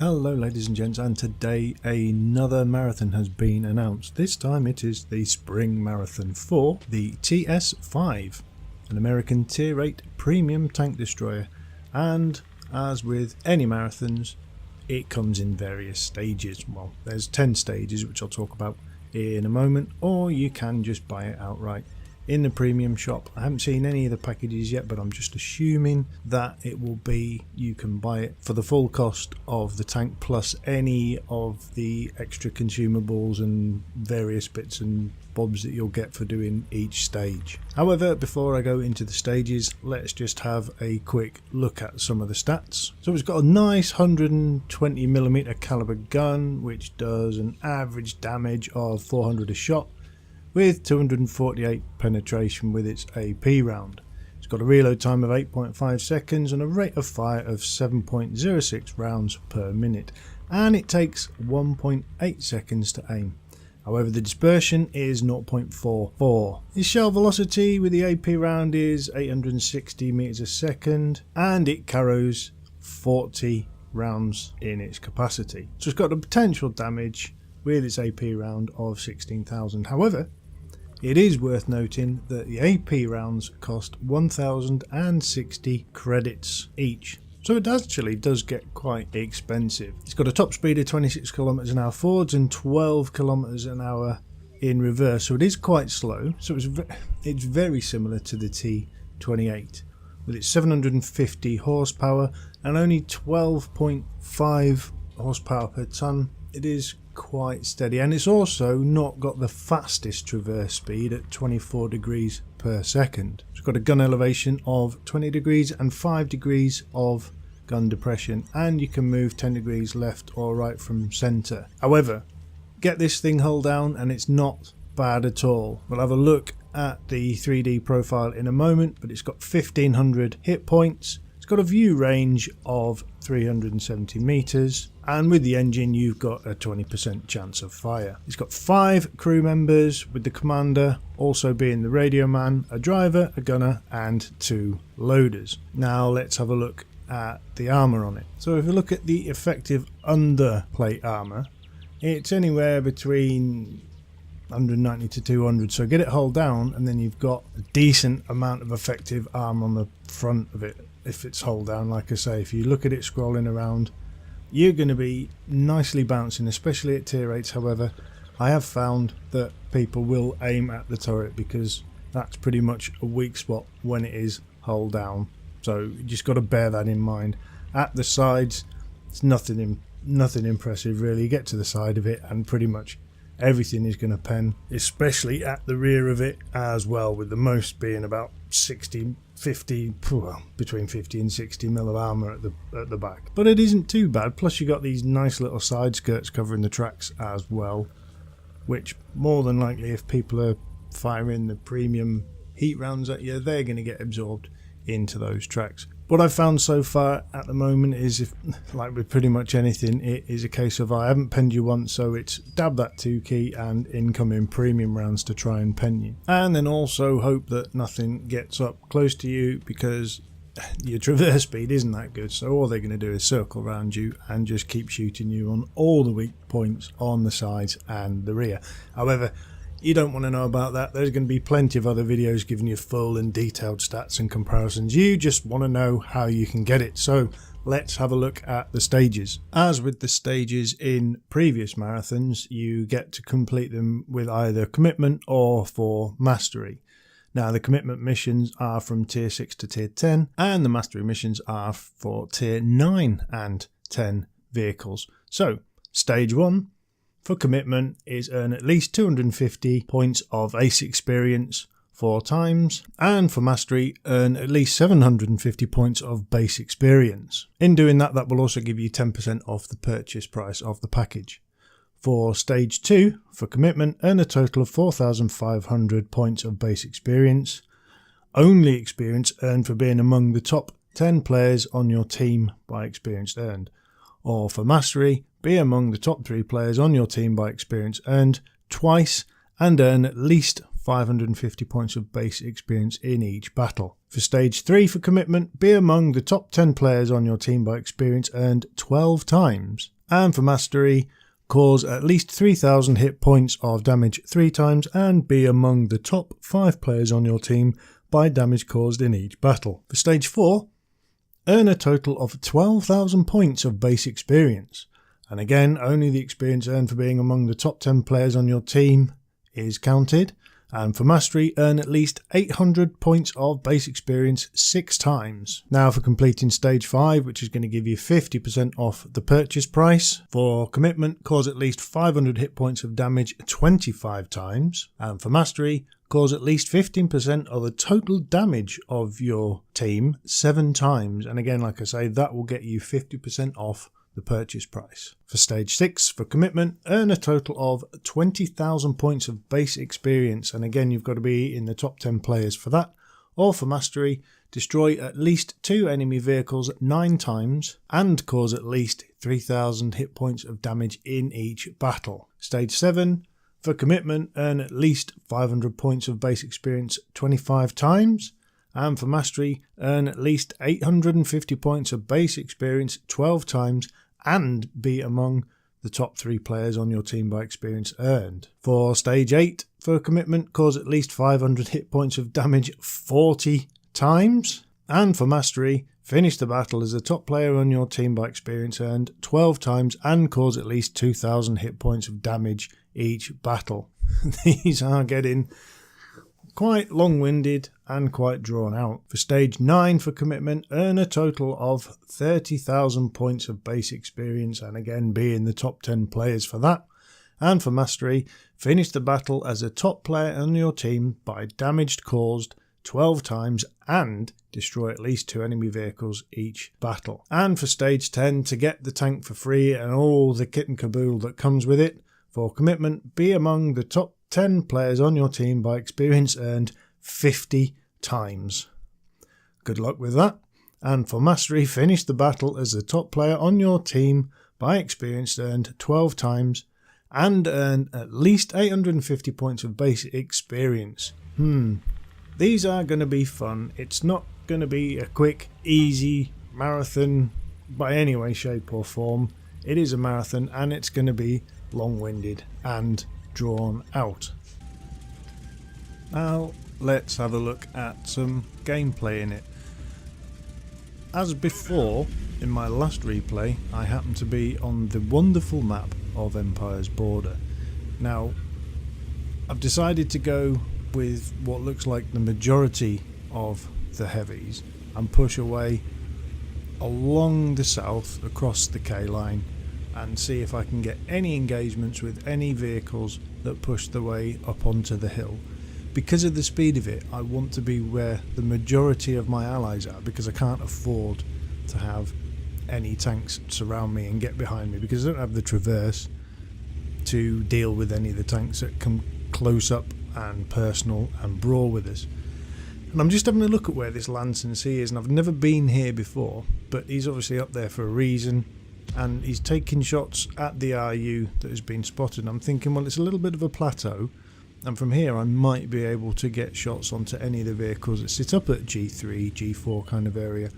Hello ladies and gents, and today another marathon has been announced. This time it is the Spring Marathon for the TS-5, an American Tier 8 premium tank destroyer, and as with any marathons it comes in various stages. Well, there's 10 stages which I'll talk about in a moment, or you can just buy it outright in the premium shop. I haven't seen any of the packages yet, but I'm just assuming that it will be you can buy it for the full cost of the tank plus any of the extra consumables and various bits and bobs that you'll get for doing each stage. However, before I go into the stages, let's just have a quick look at some of the stats. So it's got a nice 120mm caliber gun which does an average damage of 400 a shot, with 248 penetration with its AP round. It's got a reload time of 8.5 seconds and a rate of fire of 7.06 rounds per minute, and it takes 1.8 seconds to aim. However, the dispersion is 0.44. Its shell velocity with the AP round is 860 meters a second, and it carries 40 rounds in its capacity. So it's got the potential damage with its AP round of 16,000. However, it is worth noting that the AP rounds cost 1,060 credits each, so it actually does get quite expensive. It's got a top speed of 26 km/h forwards and 12 km/h in reverse, so it is quite slow. So it's very similar to the T28 with its 750 horsepower and only 12.5 horsepower per ton. It is quite steady, and it's also not got the fastest traverse speed at 24 degrees per second. It's got a gun elevation of 20 degrees and 5 degrees of gun depression, and you can move 10 degrees left or right from center. However, get this thing hull down and it's not bad at all. We'll have a look at the 3D profile in a moment, but it's got 1500 hit points. It's got a view range of 370 meters, and with the engine you've got a 20% chance of fire. It's got 5 crew members, with the commander also being the radio man, a driver, a gunner and 2 loaders. Now let's have a look at the armour on it. So if you look at the effective underplate armour, it's anywhere between 190 to 200, so get it hull down and then you've got a decent amount of effective armour on the front of it. If it's hull down, like I say, if you look at it scrolling around, you're going to be nicely bouncing, especially at tier 8s. However, I have found that people will aim at the turret because that's pretty much a weak spot when it is hull down, so you just got to bear that in mind. At the sides, it's nothing impressive really. You get to the side of it and pretty much everything is going to pen, especially at the rear of it as well, with the most being about 50, well, between 50 and 60 mil of armour at the back. But it isn't too bad, plus you got these nice little side skirts covering the tracks as well, which more than likely, if people are firing the premium heat rounds at you, they're going to get absorbed into those tracks. What I've found so far at the moment is, if like with pretty much anything, it is a case of I haven't penned you once, so it's dab that 2 key and incoming premium rounds to try and pen you, and then also hope that nothing gets up close to you because your traverse speed isn't that good, so all they're going to do is circle around you and just keep shooting you on all the weak points on the sides and the rear. However, you don't want to know about that. There's going to be plenty of other videos giving you full and detailed stats and comparisons. You just want to know how you can get it. So let's have a look at the stages. As with the stages in previous marathons, you get to complete them with either commitment or for mastery. Now the commitment missions are from tier 6 to tier 10, and the mastery missions are for tier 9 and 10 vehicles. So stage 1 for commitment is earn at least 250 points of ace experience 4 times, and for mastery earn at least 750 points of base experience. In doing that, that will also give you 10% off the purchase price of the package. For stage 2 for commitment, earn a total of 4,500 points of base experience, only experience earned for being among the top 10 players on your team by experience earned. Or for mastery, be among the top 3 players on your team by experience earned twice and earn at least 550 points of base experience in each battle. For stage 3 for commitment, be among the top 10 players on your team by experience earned 12 times And for mastery, cause at least 3000 hit points of damage 3 times and be among the top 5 players on your team by damage caused in each battle. For stage 4, earn a total of 12,000 points of base experience. And again, only the experience earned for being among the top 10 players on your team is counted. And for mastery, earn at least 800 points of base experience 6 times. Now for completing stage 5, which is going to give you 50% off the purchase price. For commitment, cause at least 500 hit points of damage 25 times. And for mastery, cause at least 15% of the total damage of your team 7 times. And again, like I say, that will get you 50% off the purchase price. For stage 6, for commitment, earn a total of 20,000 points of base experience, and again you've got to be in the top 10 players for that. Or for mastery, destroy at least 2 enemy vehicles 9 times and cause at least 3,000 hit points of damage in each battle. Stage 7, for commitment, earn at least 500 points of base experience 25 times. And for mastery, earn at least 850 points of base experience 12 times and be among the top 3 players on your team by experience earned. For stage 8, for commitment, cause at least 500 hit points of damage 40 times. And for mastery, finish the battle as the top player on your team by experience earned 12 times and cause at least 2,000 hit points of damage each battle. These are getting quite long-winded and quite drawn out. For stage 9, for commitment, earn a total of 30,000 points of base experience and again be in the top 10 players for that. And for mastery, finish the battle as a top player on your team by damage caused 12 times and destroy at least 2 enemy vehicles each battle. And for stage 10, to get the tank for free and all the kit and caboodle that comes with it, for commitment, be among the top 10 players on your team by experience earned 50 times. Good luck with that. And for mastery, finish the battle as the top player on your team by experience earned 12 times and earn at least 850 points of base experience. These are going to be fun. It's not going to be a quick, easy marathon by any way, shape or form. It is a marathon and it's going to be long-winded and drawn out. Now let's have a look at some gameplay in it. As before, in my last replay, I happened to be on the wonderful map of Empire's Border. Now, I've decided to go with what looks like the majority of the heavies and push away along the south across the K line and see if I can get any engagements with any vehicles that push their way up onto the hill. Because of the speed of it, I want to be where the majority of my allies are, because I can't afford to have any tanks surround me and get behind me, because I don't have the traverse to deal with any of the tanks that come close up and personal and brawl with us. And I'm just having a look at where this Lanson Sea is, and I've never been here before, but he's obviously up there for a reason. And he's taking shots at the RU that has been spotted. I'm thinking, well, it's a little bit of a plateau, and from here I might be able to get shots onto any of the vehicles that sit up at G3, G4 kind of area.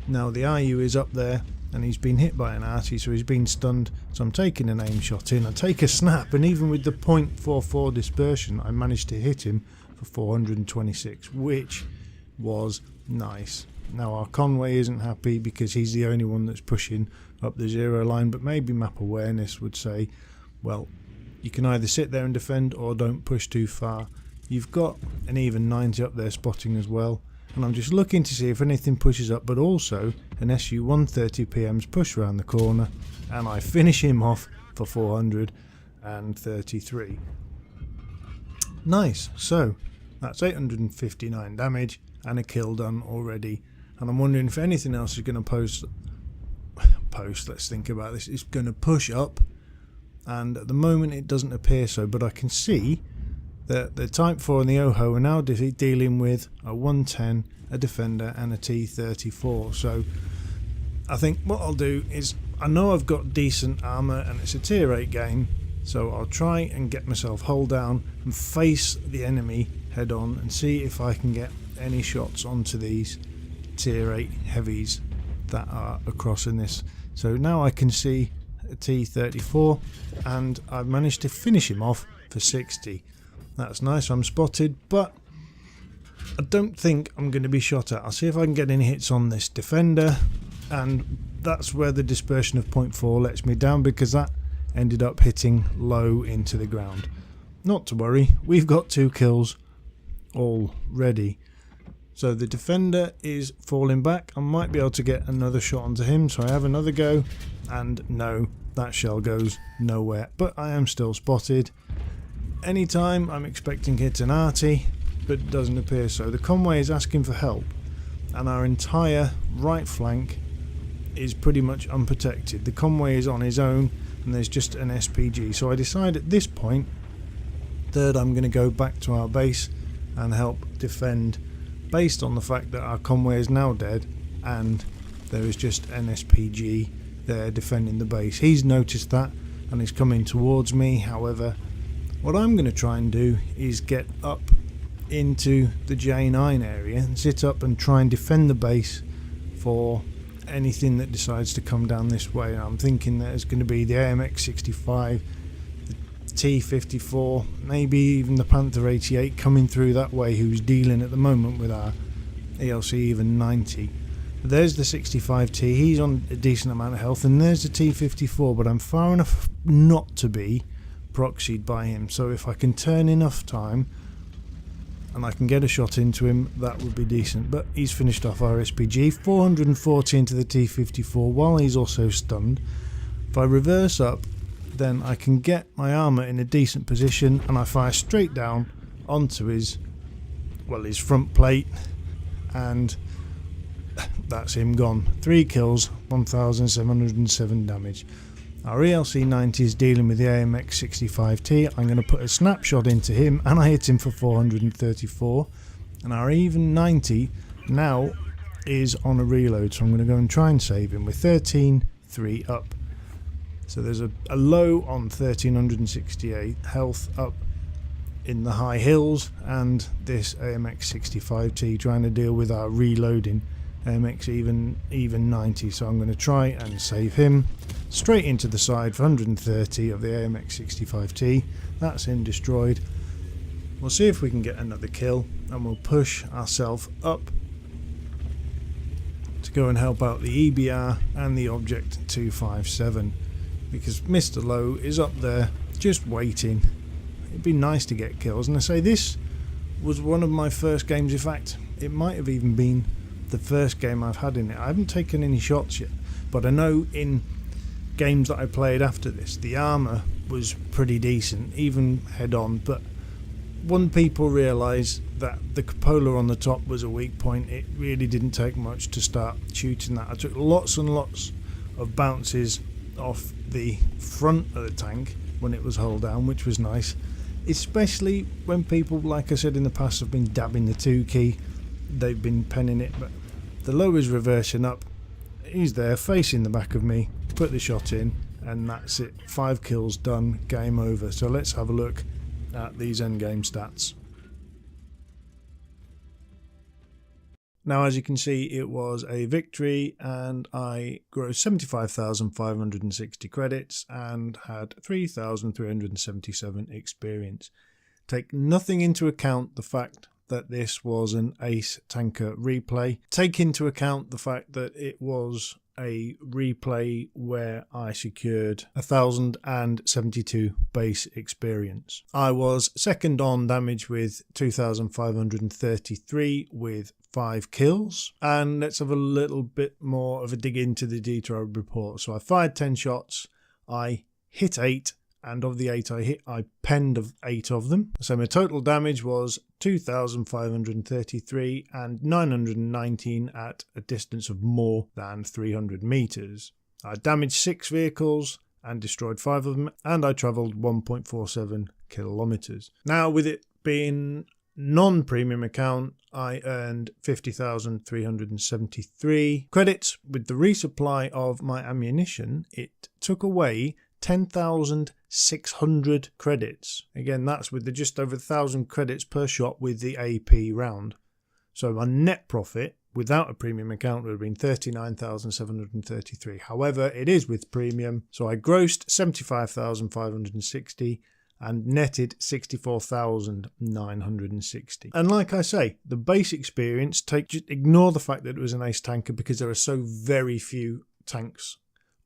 Now the RU is up there and he's been hit by an arty, so he's been stunned, so I'm taking an aim shot in. I take a snap, and even with the .44 dispersion I managed to hit him for 426, which was nice. Now our Conway isn't happy because he's the only one that's pushing up the 0 line, but maybe map awareness would say, well, you can either sit there and defend or don't push too far. You've got an even 90 up there spotting as well, and I'm just looking to see if anything pushes up, but also an SU-130 PM's push around the corner, and I finish him off for 433. Nice. So that's 859 damage and a kill done already. And I'm wondering if anything else is going to post, let's think about this, it's going to push up, and at the moment it doesn't appear so, but I can see that the Type 4 and the OHO are now dealing with a 110, a Defender and a T-34. So I think what I'll do is, I know I've got decent armour and it's a tier 8 game, so I'll try and get myself hull down and face the enemy head on and see if I can get any shots onto these tier 8 heavies that are across in this. So now I can see a T-34, and I've managed to finish him off for 60. That's nice. I'm spotted, but I don't think I'm going to be shot at. I'll see if I can get any hits on this defender, and that's where the dispersion of 0.4 lets me down, because that ended up hitting low into the ground. Not to worry, we've got 2 kills already. So the defender is falling back. I might be able to get another shot onto him, so I have another go, and no, that shell goes nowhere, but I am still spotted. Anytime I'm expecting hit an arty, but it doesn't appear so. The convoy is asking for help, and our entire right flank is pretty much unprotected. The convoy is on his own, and there's just an SPG. So I decide at this point, third, I'm going to go back to our base and help defend, based on the fact that our convoy is now dead and there is just an SPG there defending the base. He's noticed that and is coming towards me. However, what I'm going to try and do is get up into the J9 area and sit up and try and defend the base for anything that decides to come down this way. I'm thinking that it's going to be the AMX-65, the T-54, maybe even the Panther 88 coming through that way, who's dealing at the moment with our ELC even 90. There's the 65T, he's on a decent amount of health, and there's the T-54, but I'm far enough not to be proxied by him. So if I can turn enough time and I can get a shot into him, that would be decent. But he's finished off our SPG, 440 into the T-54 while he's also stunned. If I reverse up, then I can get my armour in a decent position, and I fire straight down onto his front plate, and that's him gone. 3 kills, 1,707 damage. Our ELC 90 is dealing with the AMX 65T. I'm going to put a snapshot into him, and I hit him for 434. And our even 90 now is on a reload, so I'm going to go and try and save him with 13-3 up. So there's a low on 1,368, health up in the high hills, and this AMX 65T trying to deal with our reloading AMX even 90. So I'm going to try and save him. Straight into the side for 130 of the AMX 65T. That's him destroyed. We'll see if we can get another kill, and we'll push ourselves up to go and help out the EBR and the Object 257, because Mr. Low is up there just waiting. It'd be nice to get kills, and I say this was one of my first games. In fact, it might have even been the first game I've had in it. I haven't taken any shots yet, but I know in games that I played after this, the armour was pretty decent, even head-on, but when people realised that the cupola on the top was a weak point, it really didn't take much to start shooting that. I took lots and lots of bounces off the front of the tank when it was hull down, which was nice, especially when people, like I said in the past, have been dabbing the 2 key. They've been penning it, but the Low is reversing up. He's there facing the back of me, put the shot in, and that's it. 5 kills done, game over. So let's have a look at these endgame stats. Now, as you can see, it was a victory, and I grossed 75,560 credits and had 3,377 experience. Take nothing into account the fact that this was an ace tanker replay. Take into account the fact that it was a replay where I secured 1,072 base experience. I was second on damage with 2,533 with 5 kills. And let's have a little bit more of a dig into the detail report. So I fired 10 shots, I hit 8, and of the 8 I hit, I penned 8 of them. So my total damage was 2,533 and 919 at a distance of more than 300 meters. I damaged 6 vehicles and destroyed 5 of them, and I travelled 1.47 kilometers. Now, with it being non-premium account, I earned 50,373 credits. With the resupply of my ammunition, it took away 10,600 credits. Again, that's with the just over 1,000 credits per shot with the AP round. So my net profit without a premium account would have been 39,733. However, it is with premium, so I grossed 75,560 and netted 64,960. And like I say, the base experience, just ignore the fact that it was an ace tanker because there are so very few tanks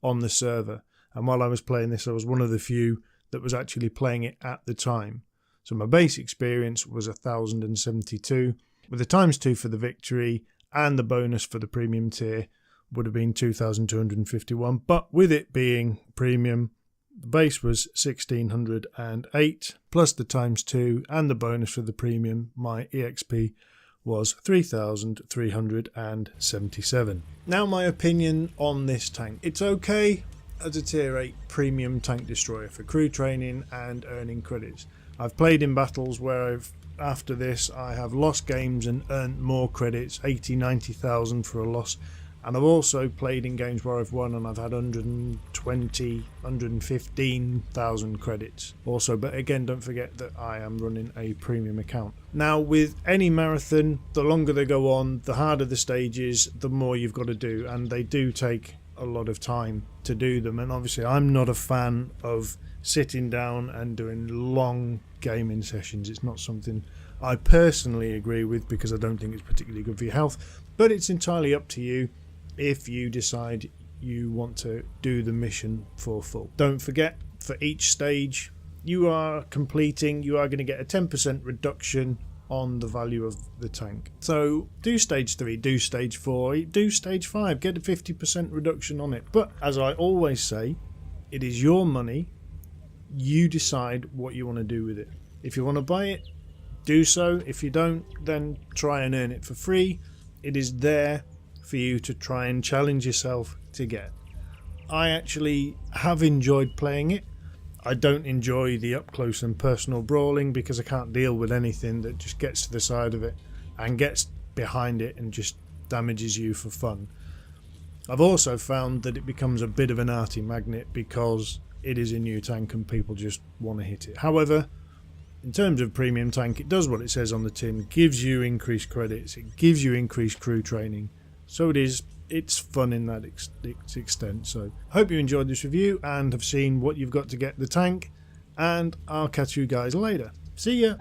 on the server. And while I was playing this, I was one of the few that was actually playing it at the time. So my base experience was 1,072, with the ×2 for the victory and the bonus for the premium tier would have been 2,251. But with it being premium, the base was 1,608, plus the ×2 and the bonus for the premium, my EXP was 3,377. Now my opinion on this tank. It's okay as a tier 8 premium tank destroyer for crew training and earning credits. I've played in battles where after this I have lost games and earned more credits, 80, 90,000 for a loss. And I've also played in games where I've won and I've had 120, 115,000 credits also. But again, don't forget that I am running a premium account. Now with any marathon, the longer they go on, the harder the stages, the more you've got to do. And they do take a lot of time to do them. And obviously I'm not a fan of sitting down and doing long gaming sessions. It's not something I personally agree with because I don't think it's particularly good for your health. But it's entirely up to you if you decide you want to do the mission for full. Don't forget, for each stage you are completing, you are going to get a 10% reduction on the value of the tank. So do stage 3, do stage 4, do stage 5, get a 50% reduction on it. But as I always say, it is your money. You decide what you want to do with it. If you want to buy it, do so. If you don't, then try and earn it for free. It is there for you to try and challenge yourself to get. I actually have enjoyed playing it. I don't enjoy the up close and personal brawling because I can't deal with anything that just gets to the side of it and gets behind it and just damages you for fun. I've also found that it becomes a bit of an arty magnet because it is a new tank and people just want to hit it. However, in terms of premium tank, it does what it says on the tin, gives you increased credits, it gives you increased crew training. So it's fun in that extent. So I hope you enjoyed this review and have seen what you've got to get the tank, and I'll catch you guys later. See ya!